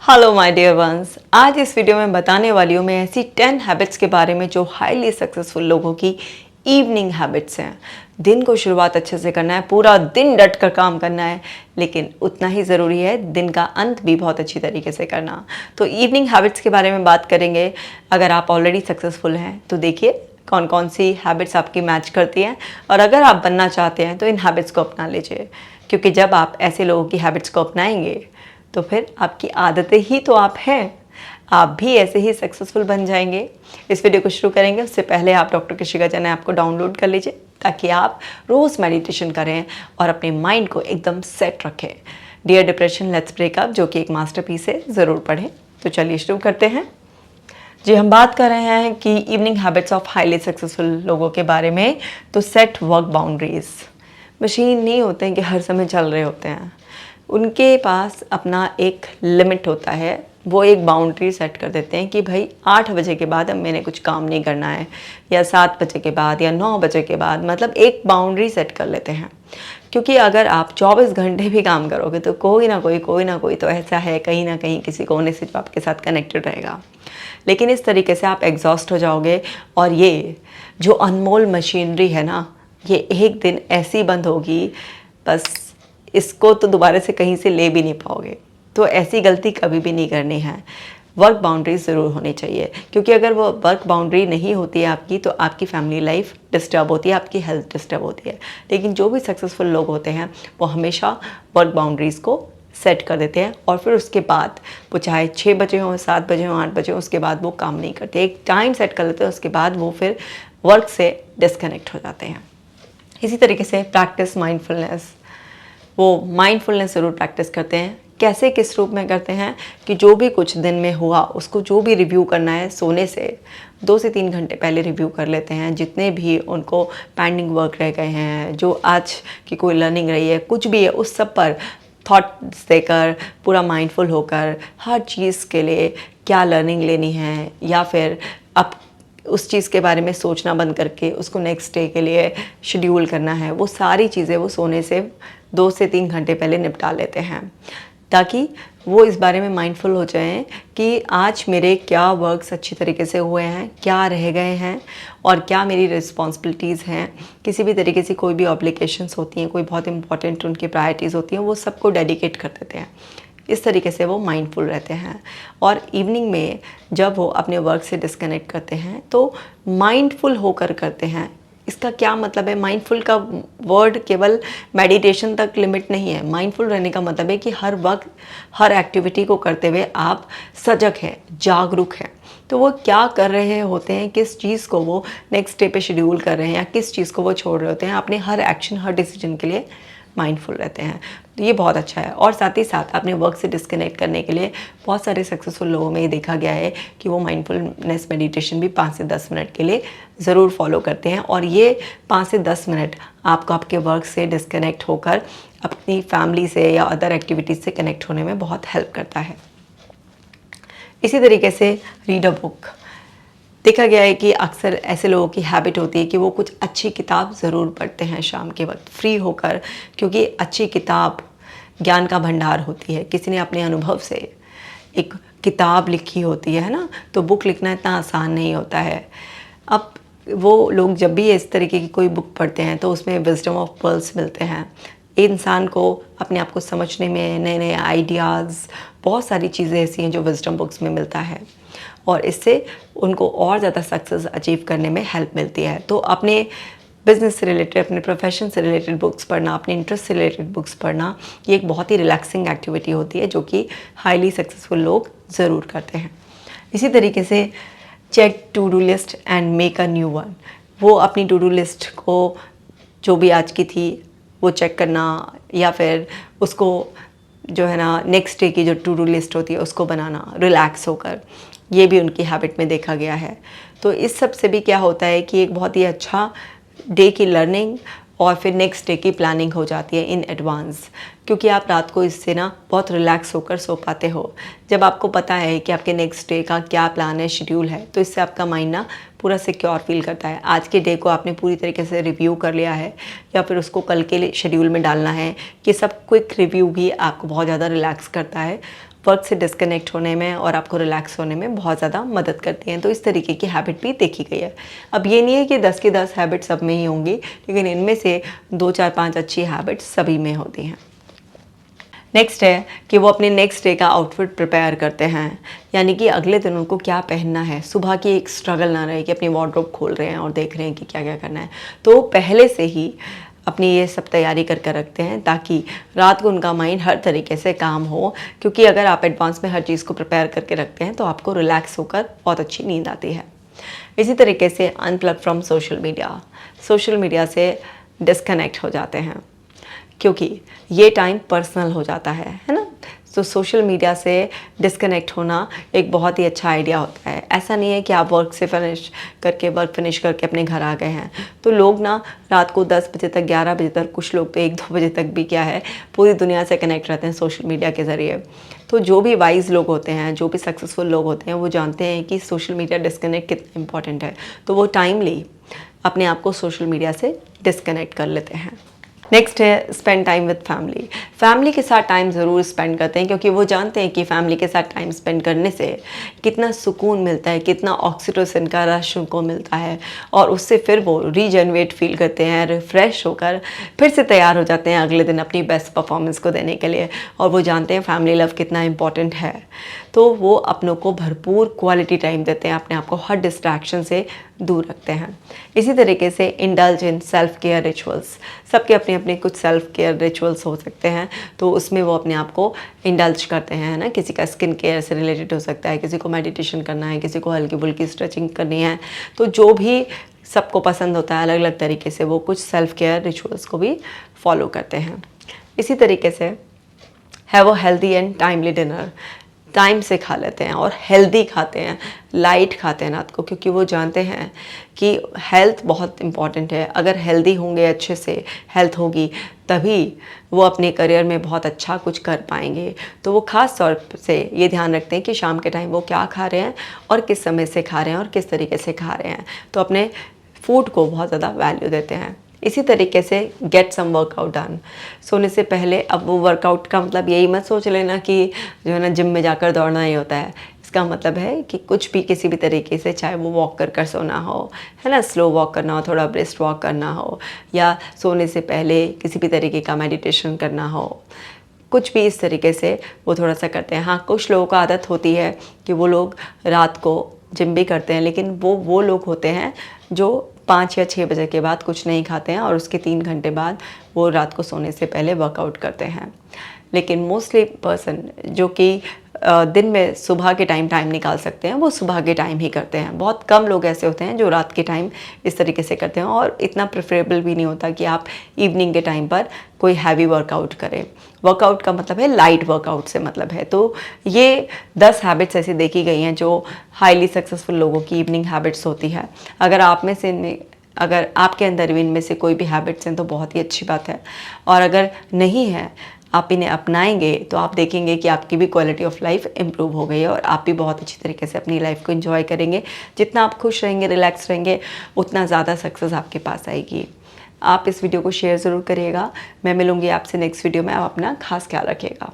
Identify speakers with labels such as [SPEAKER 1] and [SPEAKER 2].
[SPEAKER 1] Hello my dear ones, आज इस video में बताने वाली हूँ मैं ऐसी 10 हैबिट्स के बारे में जो हाईली सक्सेसफुल लोगों की इवनिंग हैबिट्स हैं। दिन को शुरुआत अच्छे से करना है, पूरा दिन डट कर काम करना है, लेकिन उतना ही ज़रूरी है दिन का अंत भी बहुत अच्छी तरीके से करना। तो इवनिंग हैबिट्स के बारे में बात करेंगे। अगर आप ऑलरेडी सक्सेसफुल हैं तो देखिए कौन कौन सी हैबिट्स आपकी मैच करती हैं, और अगर आप बनना चाहते हैं तो इन हैबिट्स को अपना लीजिए, क्योंकि जब आप ऐसे लोगों की हैबिट्स को अपनाएंगे तो फिर आपकी आदतें ही तो आप हैं, आप भी ऐसे ही सक्सेसफुल बन जाएंगे। इस वीडियो को शुरू करेंगे उससे पहले आप डॉक्टर कृषिका जैन ऐप को डाउनलोड कर लीजिए, ताकि आप रोज़ मेडिटेशन करें और अपने माइंड को एकदम सेट रखें। डियर डिप्रेशन लेट्स ब्रेकअप, जो कि एक मास्टरपीस है, ज़रूर पढ़ें। तो चलिए शुरू करते हैं। जी, हम बात कर रहे हैं कि evening habits of highly successful लोगों के बारे में। तो सेट वर्क बाउंड्रीज। मशीन नहीं होते हैं कि हर समय चल रहे होते हैं, उनके पास अपना एक लिमिट होता है। वो एक बाउंड्री सेट कर देते हैं कि भाई 8 बजे के बाद अब मैंने कुछ काम नहीं करना है, या 7 बजे के बाद, या 9 बजे के बाद, मतलब एक बाउंड्री सेट कर लेते हैं। क्योंकि अगर आप 24 घंटे भी काम करोगे तो कोई ना कोई तो ऐसा है कहीं ना कहीं किसी कोने से जो आपके साथ कनेक्टेड रहेगा। लेकिन इस तरीके से आप एग्जॉस्ट हो जाओगे, और ये जो अनमोल मशीनरी है ना, ये एक दिन ऐसी बंद होगी, बस इसको तो दोबारा से कहीं से ले भी नहीं पाओगे। तो ऐसी गलती कभी भी नहीं करनी है। वर्क बाउंड्री ज़रूर होनी चाहिए, क्योंकि अगर वो वर्क बाउंड्री नहीं होती है आपकी, तो आपकी फैमिली लाइफ डिस्टर्ब होती है, आपकी हेल्थ डिस्टर्ब होती है। लेकिन जो भी सक्सेसफुल लोग होते हैं वो हमेशा वर्क बाउंड्रीज़ को सेट कर देते हैं, और फिर उसके बाद वो चाहे 6 बजे हों, 7 बजे हों, 8 बजे हों, उसके बाद वो काम नहीं करते। एक टाइम सेट कर लेते हैं, उसके बाद वो फिर वर्क से डिस्कनेक्ट हो जाते हैं। इसी तरीके से प्रैक्टिस माइंडफुलनेस। वो माइंडफुलनेस ज़रूर प्रैक्टिस करते हैं। कैसे, किस रूप में करते हैं कि जो भी कुछ दिन में हुआ उसको जो भी रिव्यू करना है, सोने से 2 से 3 घंटे पहले रिव्यू कर लेते हैं। जितने भी उनको पेंडिंग वर्क रह गए हैं, जो आज की कोई लर्निंग रही है, कुछ भी है, उस सब पर थॉट्स देकर, पूरा माइंडफुल होकर, हर चीज़ के लिए क्या लर्निंग लेनी है, या फिर अब उस चीज़ के बारे में सोचना बंद करके उसको नेक्स्ट डे के लिए शेड्यूल करना है, वो सारी चीज़ें वो सोने से 2 से 3 घंटे पहले निपटा लेते हैं, ताकि वो इस बारे में माइंडफुल हो जाएं कि आज मेरे क्या वर्क्स अच्छी तरीके से हुए हैं, क्या रह गए हैं, और क्या मेरी रिस्पॉन्सिबिलिटीज़ हैं। किसी भी तरीके से कोई भी ऑब्लिगेशंस होती हैं, कोई बहुत इंपॉर्टेंट उनकी प्रायोरिटीज़ होती हैं, वो सबको डेडिकेट कर देते हैं। इस तरीके से वो माइंडफुल रहते हैं। और इवनिंग में जब वो अपने वर्क से डिस्कनेक्ट करते हैं तो माइंडफुल होकर करते हैं। इसका क्या मतलब है? माइंडफुल का वर्ड केवल मेडिटेशन तक लिमिट नहीं है। माइंडफुल रहने का मतलब है कि हर वक्त हर एक्टिविटी को करते हुए आप सजग हैं, जागरूक हैं। तो वो क्या कर रहे होते हैं, किस चीज़ को वो नेक्स्ट डे पे शेड्यूल कर रहे हैं, या किस चीज़ को वो छोड़ रहे होते हैं, अपने हर एक्शन, हर डिसीजन के लिए माइंडफुल रहते हैं। तो ये बहुत अच्छा है। और साथ ही साथ अपने वर्क से डिस्कनेक्ट करने के लिए बहुत सारे सक्सेसफुल लोगों में ये देखा गया है कि वो माइंडफुलनेस मेडिटेशन भी 5 से 10 मिनट के लिए ज़रूर फॉलो करते हैं, और ये 5 से 10 मिनट आपको आपके वर्क से डिस्कनेक्ट होकर अपनी फैमिली से या अदर एक्टिविटीज़ से कनेक्ट होने में बहुत हेल्प करता है। इसी तरीके से रीड अ बुक। देखा गया है कि अक्सर ऐसे लोगों की हैबिट होती है कि वो कुछ अच्छी किताब ज़रूर पढ़ते हैं शाम के वक्त फ्री होकर, क्योंकि अच्छी किताब ज्ञान का भंडार होती है। किसी ने अपने अनुभव से एक किताब लिखी होती है ना, तो बुक लिखना इतना आसान नहीं होता है। अब वो लोग जब भी इस तरीके की कोई बुक पढ़ते हैं तो उसमें विजडम ऑफ पर्ल्स मिलते हैं। इंसान को अपने आप को समझने में नए नए आइडियाज़, बहुत सारी चीज़ें ऐसी हैं जो विजडम बुक्स में मिलता है, और इससे उनको और ज़्यादा सक्सेस अचीव करने में हेल्प मिलती है। तो अपने बिज़नेस से रिलेटेड, अपने प्रोफेशन से रिलेटेड बुक्स पढ़ना, अपने इंटरेस्ट से रिलेटेड बुक्स पढ़ना, ये एक बहुत ही रिलैक्सिंग एक्टिविटी होती है, जो कि हाईली सक्सेसफुल लोग ज़रूर करते हैं। इसी तरीके से check to do list and make a new one. वो अपनी टू डू लिस्ट को, जो भी आज की थी, वो चेक करना, या फिर उसको जो है ना नेक्स्ट डे की जो टू डू लिस्ट होती है उसको बनाना रिलैक्स होकर, ये भी उनकी हैबिट में देखा गया है। तो इस सब से भी क्या होता है कि एक बहुत ही अच्छा डे की लर्निंग और फिर नेक्स्ट डे की प्लानिंग हो जाती है इन एडवांस, क्योंकि आप रात को इससे ना बहुत रिलैक्स होकर सो पाते हो। जब आपको पता है कि आपके नेक्स्ट डे का क्या प्लान है, शेड्यूल है, तो इससे आपका माइंड ना पूरा सिक्योर फील करता है। आज के डे को आपने पूरी तरीके से रिव्यू कर लिया है, या फिर उसको कल के लिए शेड्यूल में डालना है, कि सब क्विक रिव्यू भी आपको बहुत ज़्यादा रिलैक्स करता है। वर्क से डिस्कनेक्ट होने में और आपको रिलैक्स होने में बहुत ज़्यादा मदद करती हैं। तो इस तरीके की हैबिट भी देखी गई है। अब ये नहीं है कि 10 की 10 हैबिट सब में ही होंगी, लेकिन इनमें से 2, 4, 5 अच्छी हैबिट्स सभी में होती हैं। नेक्स्ट है कि वो अपने नेक्स्ट डे का आउटफिट प्रिपेयर करते हैं, यानी कि अगले दिन उनको क्या पहनना है। सुबह की एक स्ट्रगल ना रहे कि अपनी वार्डरोब खोल रहे हैं और देख रहे हैं कि क्या क्या करना है। तो पहले से ही अपनी ये सब तैयारी करके रखते हैं ताकि रात को उनका माइंड हर तरीके से काम हो, क्योंकि अगर आप एडवांस में हर चीज़ को प्रिपेयर करके रखते हैं तो आपको रिलैक्स होकर बहुत अच्छी नींद आती है। इसी तरीके से अनप्लग फ्रॉम सोशल मीडिया से डिस्कनेक्ट हो जाते हैं, क्योंकि ये टाइम पर्सनल हो जाता है ना। तो सोशल मीडिया से डिस्कनेक्ट होना एक बहुत ही अच्छा आइडिया होता है। ऐसा नहीं है कि आप वर्क फिनिश करके अपने घर आ गए हैं तो लोग ना रात को 10 बजे तक, 11 बजे तक, कुछ लोग तो 1-2 बजे तक भी क्या है पूरी दुनिया से कनेक्ट रहते हैं सोशल मीडिया के ज़रिए। तो जो भी वाइज लोग होते हैं, जो भी सक्सेसफुल लोग होते हैं, वो जानते हैं कि सोशल मीडिया डिस्कनेक्ट कितना इंपॉर्टेंट है। तो वो टाइमली अपने आप को सोशल मीडिया से डिस्कनेक्ट कर लेते हैं। नेक्स्ट है स्पेंड टाइम विद फैमिली के साथ टाइम ज़रूर स्पेंड करते हैं, क्योंकि वो जानते हैं कि फैमिली के साथ टाइम स्पेंड करने से कितना सुकून मिलता है, कितना ऑक्सीटोसिन का रश उनको मिलता है, और उससे फिर वो रीजनरेट फील करते हैं, रिफ़्रेश होकर फिर से तैयार हो जाते हैं अगले दिन अपनी बेस्ट परफॉर्मेंस को देने के लिए। और वो जानते हैं फैमिली लव कितना इंपॉर्टेंट है, तो वो अपनों को भरपूर क्वालिटी टाइम देते हैं, अपने आप को हर डिस्ट्रैक्शन से दूर रखते हैं। इसी तरीके से indulge in self care rituals, सबके अपने अपने कुछ सेल्फ केयर रिचुअल्स हो सकते हैं, तो उसमें वो अपने आप को इंडल्ज करते हैं ना। किसी का स्किन केयर से रिलेटेड हो सकता है, किसी को मेडिटेशन करना है, किसी को हल्की फुल्की स्ट्रेचिंग करनी है। तो जो भी सबको पसंद होता है अलग अलग तरीके से, वो कुछ सेल्फ केयर रिचुअल्स को भी फॉलो करते हैं। इसी तरीके से have a healthy and timely dinner, time से खा लेते हैं और हेल्दी खाते हैं, लाइट खाते हैं रात को, क्योंकि वो जानते हैं कि हेल्थ बहुत इम्पॉर्टेंट है। अगर हेल्दी होंगे, अच्छे से हेल्थ होगी, तभी वो अपने करियर में बहुत अच्छा कुछ कर पाएंगे। तो वो ख़ास तौर से ये ध्यान रखते हैं कि शाम के टाइम वो क्या खा रहे हैं और किस समय से खा रहे हैं और किस तरीके से खा रहे हैं। तो अपने फूड को बहुत ज़्यादा वैल्यू देते हैं। इसी तरीके से गेट सम वर्कआउट डन, सोने से पहले। अब वो वर्कआउट का मतलब यही मत सोच लेना कि जो है ना जिम में जाकर दौड़ना ही होता है। इसका मतलब है कि कुछ भी किसी भी तरीके से, चाहे वो वॉक कर सोना हो, है ना, स्लो वॉक करना हो, थोड़ा ब्रिस्क वॉक करना हो, या सोने से पहले किसी भी तरीके का मेडिटेशन करना हो, कुछ भी इस तरीके से वो थोड़ा सा करते हैं। हाँ, कुछ लोगों को आदत होती है कि वो लोग रात को जिम भी करते हैं, लेकिन वो लोग होते हैं जो 5 या 6 बजे के बाद कुछ नहीं खाते हैं और उसके 3 घंटे बाद वो रात को सोने से पहले वर्कआउट करते हैं। लेकिन मोस्टली पर्सन जो कि दिन में सुबह के टाइम निकाल सकते हैं, वो सुबह के टाइम ही करते हैं। बहुत कम लोग ऐसे होते हैं जो रात के टाइम इस तरीके से करते हैं, और इतना प्रेफरेबल भी नहीं होता कि आप इवनिंग के टाइम पर कोई हैवी वर्कआउट करें। वर्कआउट का मतलब है लाइट वर्कआउट से मतलब है। तो ये 10 हैबिट्स ऐसी देखी गई हैं जो हाईली सक्सेसफुल लोगों की इवनिंग हैबिट्स होती है। अगर आपके अंदर भी इनमें से कोई भी हैबिट्स हैं तो बहुत ही अच्छी बात है, और अगर नहीं है, आप इन्हें अपनाएंगे तो आप देखेंगे कि आपकी भी क्वालिटी ऑफ लाइफ इम्प्रूव हो गई है और आप भी बहुत अच्छी तरीके से अपनी लाइफ को एंजॉय करेंगे। जितना आप खुश रहेंगे, रिलैक्स रहेंगे, उतना ज़्यादा सक्सेस आपके पास आएगी। आप इस वीडियो को शेयर ज़रूर करिएगा। मैं मिलूँगी आपसे नेक्स्ट वीडियो में। आप अपना खास ख्याल रखिएगा।